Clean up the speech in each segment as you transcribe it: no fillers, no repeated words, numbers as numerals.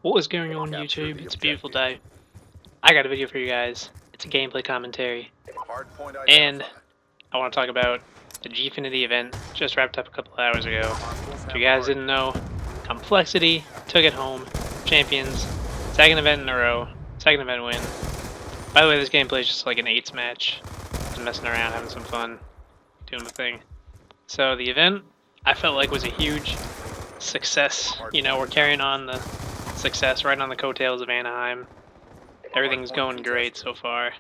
What is going on YouTube? It's a beautiful day. I got a video for you guys. It's a gameplay commentary. And I want to talk about the GFinity event just wrapped up a couple hours ago. If you guys didn't know, Complexity took it home. Champions. Second event in a row. Second event win. By the way, this gameplay is just like an 8s match. Just messing around, having some fun, doing the thing. So the event, I felt like was a huge success. You know, we're carrying on the success right on the coattails of Anaheim. Everything's going great so far.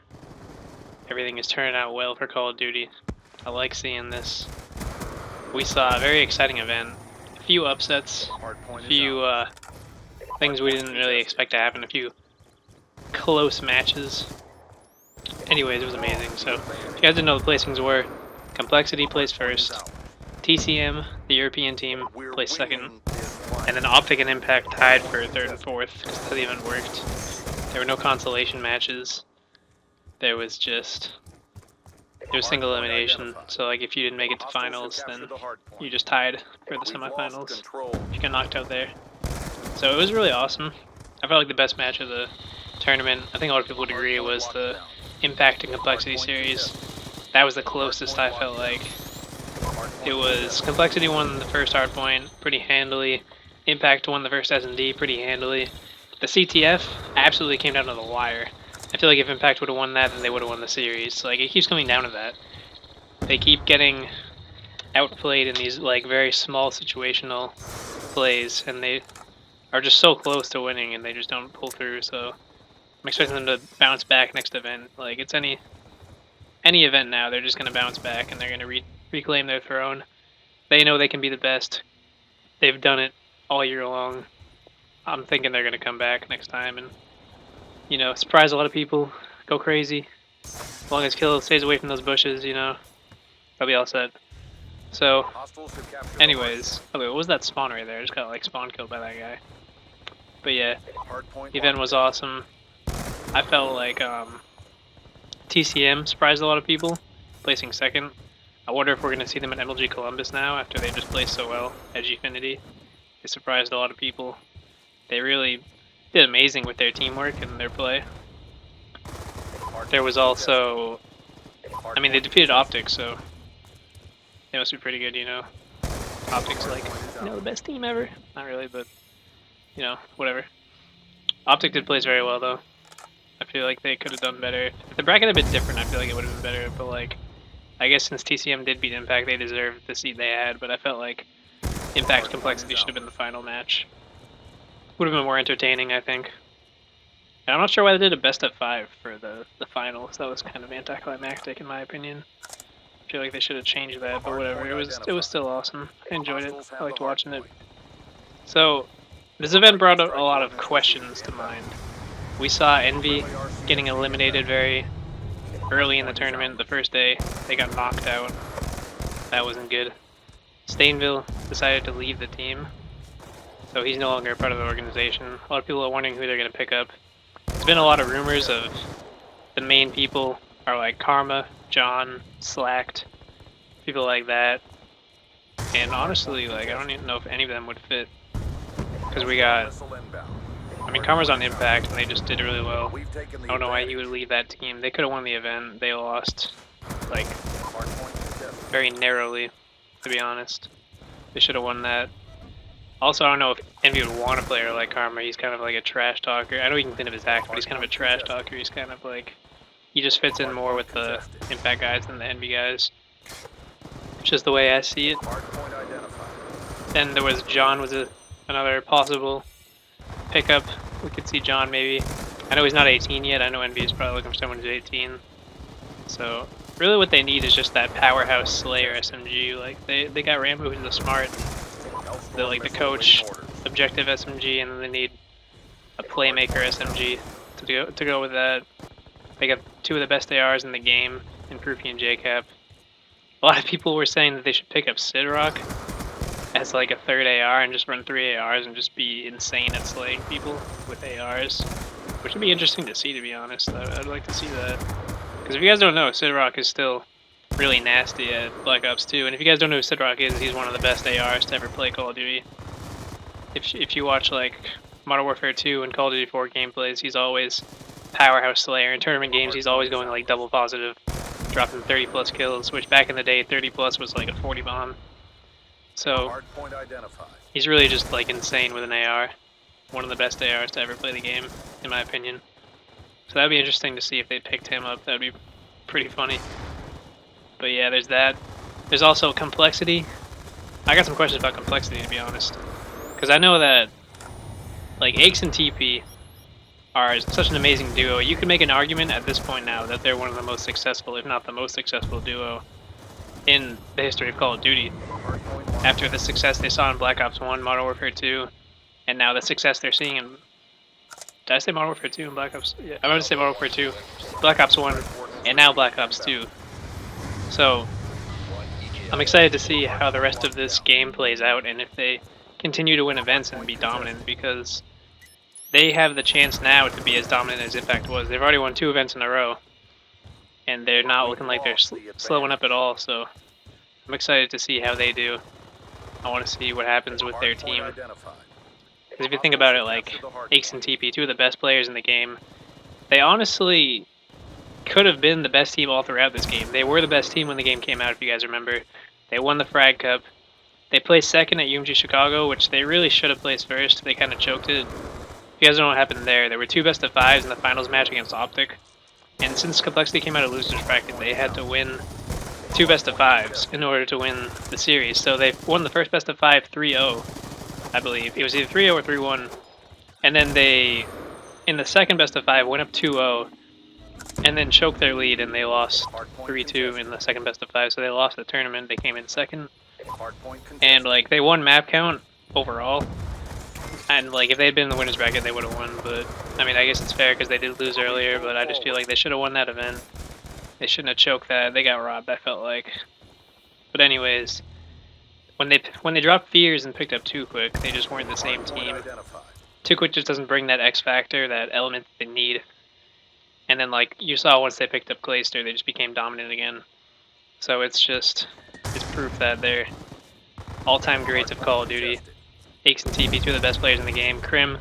Everything is turning out well for Call of Duty. I like seeing this. We saw a very exciting event. A few upsets. A few things we didn't really expect to happen. A few close matches. Anyways, it was amazing. So, if you guys didn't know the placings were, Complexity placed first. TCM, the European team, placed second. And then Optic and Impact tied for third and fourth because the event worked. There were no consolation matches. There was single elimination. So like if you didn't make it to finals, then you just tied for the semifinals. You got knocked out there. So it was really awesome. I felt like the best match of the tournament, I think a lot of people would agree, was the Impact and Complexity series. That was the closest I felt like. It was Complexity won the first hardpoint pretty handily. Impact won the first S&D pretty handily. The CTF absolutely came down to the wire. I feel like if Impact would have won that, then they would have won the series. Like, it keeps coming down to that. They keep getting outplayed in these, like, very small situational plays, and they are just so close to winning, and they just don't pull through, so I'm expecting them to bounce back next event. Like, it's any event now, they're just going to bounce back, and they're going to reclaim their throne. They know they can be the best. They've done it all year long. I'm thinking they're going to come back next time and, you know, surprise a lot of people, go crazy. As long as Kill stays away from those bushes, you know, they'll be all set. So, anyways, okay, what was that spawn right there? I just got, like, spawn killed by that guy. But yeah, the event was awesome. I felt like TCM surprised a lot of people, placing second. I wonder if we're going to see them at MLG Columbus now after they just placed so well at GFinity. They surprised a lot of people. They really did amazing with their teamwork and their play. There was also, I mean, they defeated Optic, so they must be pretty good, you know. Optic's like, you know, the best team ever. Not really, but, you know, whatever. Optic did place very well, though. I feel like they could have done better. If the bracket had been different, I feel like it would have been better, but, like, I guess since TCM did beat Impact, they deserved the seed they had, but I felt like Impact Complexity should have been the final match. Would have been more entertaining, I think. And I'm not sure why they did a best of 5 for the finals. That was kind of anticlimactic in my opinion. I feel like they should have changed that, but whatever. It was still awesome. I enjoyed it. I liked watching it. So, this event brought a lot of questions to mind. We saw Envy getting eliminated very early in the tournament. The first day, they got knocked out. That wasn't good. Stainville decided to leave the team, so he's no longer a part of the organization. A lot of people are wondering who they're going to pick up. There's been a lot of rumors of the main people are like Karma, John, Slacked, people like that. And honestly, like, I don't even know if any of them would fit. Because we got, I mean, Karma's on Impact and they just did really well. I don't know why he would leave that team. They could have won the event. They lost, like, very narrowly, to be honest. They should have won that. Also, I don't know if Envy would want a player like Karma. He's kind of like a trash talker. I know he can clean up his act, but he's kind of a trash talker. He's kind of like, he just fits in more with the Impact guys than the Envy guys. It's just the way I see it. Then there was John was another possible pickup. We could see John maybe. I know he's not 18 yet. I know Envy is probably looking for someone who's 18. So really what they need is just that powerhouse Slayer SMG. Like they got Rambo who's the smart, the coach, objective SMG, and then they need a playmaker SMG to go with that. They got 2 of the best ARs in the game in Proofy and JCap. A lot of people were saying that they should pick up Sidrock as like a third AR and just run 3 ARs and just be insane at slaying people with ARs, which would be interesting to see, to be honest. I'd like to see that. Because if you guys don't know, Sidrock is still really nasty at Black Ops 2, and if you guys don't know who Sidrock is, he's one of the best ARs to ever play Call of Duty. If you watch like Modern Warfare 2 and Call of Duty 4 gameplays, he's always powerhouse slayer. In tournament games, he's always going like double positive, dropping 30 plus kills, which back in the day, 30 plus was like a 40 bomb. So he's really just like insane with an AR. One of the best ARs to ever play the game, in my opinion. So that'd be interesting to see if they picked him up. That'd be pretty funny. But yeah, there's that. There's also complexity. I got some questions about complexity, to be honest, because I know that like Aches and TP are such an amazing duo. You can make an argument at this point now that they're one of the most successful, if not the most successful duo in the history of Call of Duty. After the success they saw in Black Ops 1, Modern Warfare 2, and now the success they're seeing in... Did I say Modern Warfare 2 and Black Ops? Yeah, I meant to say Modern Warfare 2, Black Ops 1, and now Black Ops 2. So, I'm excited to see how the rest of this game plays out and if they continue to win events and be dominant, because they have the chance now to be as dominant as Impact was. They've already won 2 events in a row, and they're not looking like they're slowing up at all, so I'm excited to see how they do. I want to see what happens with their team. Because if you think about it, like, Aches and TP, 2 of the best players in the game, they honestly could have been the best team all throughout this game. They were the best team when the game came out, if you guys remember. They won the Frag Cup. They placed second at UMG Chicago, which they really should have placed first. They kind of choked it. If you guys don't know what happened there were 2 best of 5s in the finals match against Optic. And since Complexity came out of losers bracket, they had to win 2 best of 5s in order to win the series. So they won the first best of 5 3-0, I believe. It was either 3-0 or 3-1. And then they, in the second best of 5, went up 2-0. And then choked their lead, and they lost 3-2 in the second best of 5. So they lost the tournament. They came in second. And, like, they won map count overall. And, like, if they had been in the winners bracket, they would have won. But, I mean, I guess it's fair because they did lose earlier. But I just feel like they should have won that event. They shouldn't have choked that. They got robbed, I felt like. But anyways, when they dropped Fears and picked up Too Quick, they just weren't the same team. Too Quick just doesn't bring that X factor, that element they need. And then, like, you saw once they picked up Clayster, they just became dominant again. So it's proof that they're all-time greats of Call of Duty. Aches and TP, 2 of the best players in the game. Crim,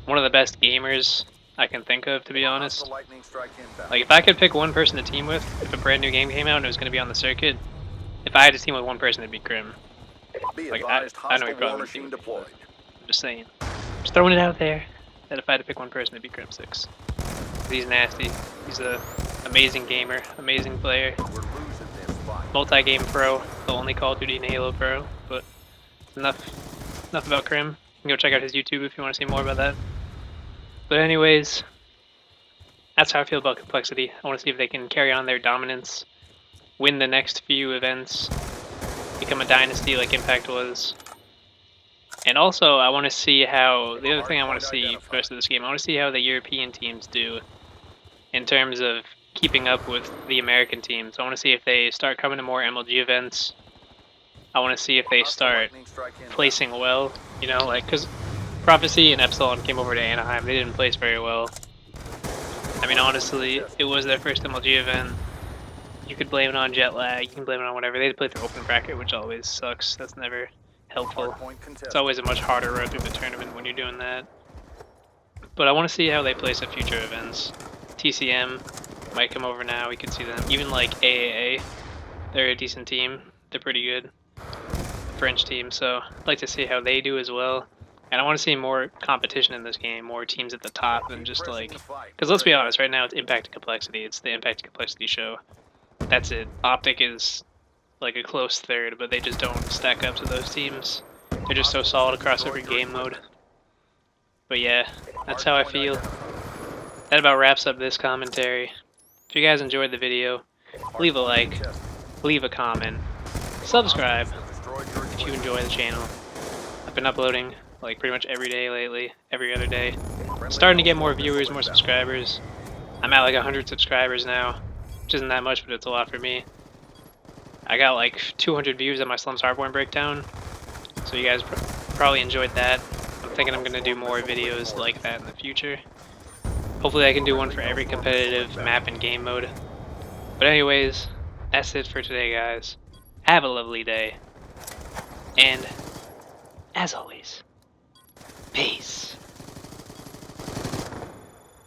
one of the best gamers I can think of, to be honest. Like, if I could pick one person to team with, if a brand new game came out and it was going to be on the circuit, if I had to team with one person, it'd be Crim. Like, I know you're probably team deployed. I'm just saying. Just throwing it out there, that if I had to pick one person, it'd be Crim 6. He's nasty. He's an amazing gamer, amazing player. Multi-game pro, the only Call of Duty and Halo pro. But enough about Crim. You can go check out his YouTube if you want to see more about that. But anyways, that's how I feel about Complexity. I want to see if they can carry on their dominance, win the next few events, become a dynasty like Impact was. And also, I want to see how, the other thing I want to see for the rest of this game, I want to see how the European teams do in terms of keeping up with the American teams. I want to see if they start coming to more MLG events. I want to see if they start placing well, you know, like, because Prophecy and Epsilon came over to Anaheim. They didn't place very well. I mean, honestly, it was their first MLG event. You could blame it on jet lag, you can blame it on whatever. They had to play through open bracket, which always sucks. That's never helpful. It's always a much harder road through the tournament when you're doing that. But I want to see how they place at future events. TCM might come over now, we could see them. Even like AAA, they're a decent team. They're pretty good. French team, so I'd like to see how they do as well. And I want to see more competition in this game, more teams at the top than just like... Because let's be honest, right now it's Impact and Complexity. It's the Impact and Complexity show. That's it. Optic is like a close third, but they just don't stack up to those teams. They're just so solid across every game mode. But yeah, that's how I feel. That about wraps up this commentary. If you guys enjoyed the video, leave a like, leave a comment, subscribe if you enjoy the channel. I've been uploading like pretty much every day lately, every other day. Starting to get more viewers, more subscribers. I'm at like 100 subscribers now, which isn't that much, but it's a lot for me. I got like 200 views on my Slums Hardborn breakdown, so you guys probably enjoyed that. I'm thinking I'm going to do more videos like that in the future. Hopefully I can do one for every competitive map and game mode. But anyways, that's it for today, guys. Have a lovely day. And, as always,